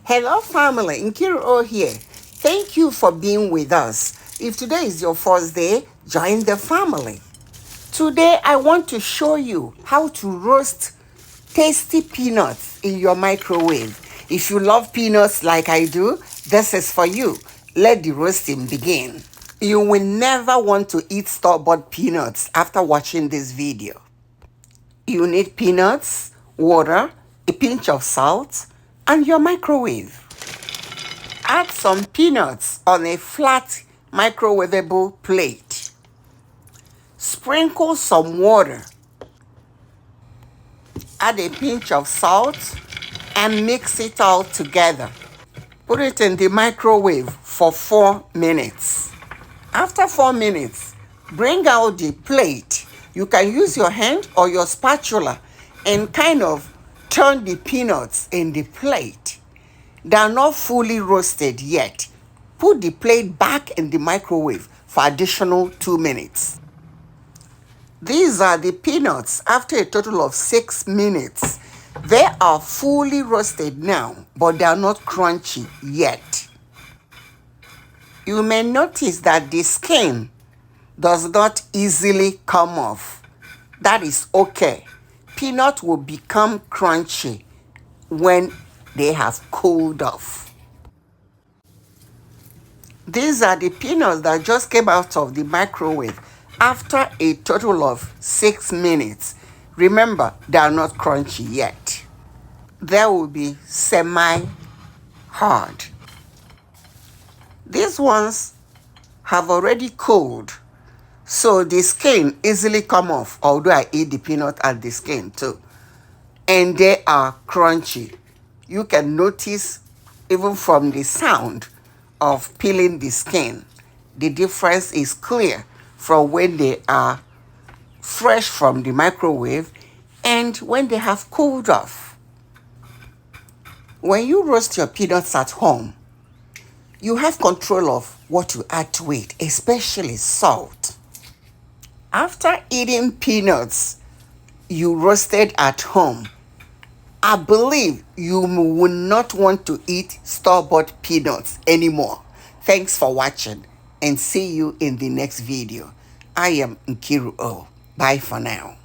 Hello family, Nkiru O here. Thank you for being with us. If today is your first day, join the family. Today I want to show you how to roast tasty peanuts in your microwave. If you love peanuts like I do, this is for you. Let the roasting begin. You will never want to eat store-bought peanuts after watching this video. You need peanuts, water, a pinch of salt, and your microwave. Add some peanuts on a flat microwavable plate. Sprinkle some water. Add a pinch of salt and mix it all together. Put it in the microwave for 4 minutes. After 4 minutes, bring out the plate. You can use your hand or your spatula and kind of turn the peanuts in the plate. They are not fully roasted yet. Put the plate back in the microwave for additional 2 minutes. These are the peanuts after a total of 6 minutes. They are fully roasted now, but they are not crunchy yet. You may notice that the skin does not easily come off. That is okay. Peanut will become crunchy when they have cooled off. These are the peanuts that just came out of the microwave after a total of 6 minutes. Remember, they are not crunchy yet. They will be semi-hard. These ones have already cooled, so the skin easily come off, although I eat the peanut and the skin too. And they are crunchy. You can notice even from the sound of peeling the skin. The difference is clear from when they are fresh from the microwave and when they have cooled off. When you roast your peanuts at home, you have control of what you add to it, especially salt. After eating peanuts you roasted at home, I believe you will not want to eat store-bought peanuts anymore. Thanks for watching and see you in the next video. I am Nkiru O. Bye for now.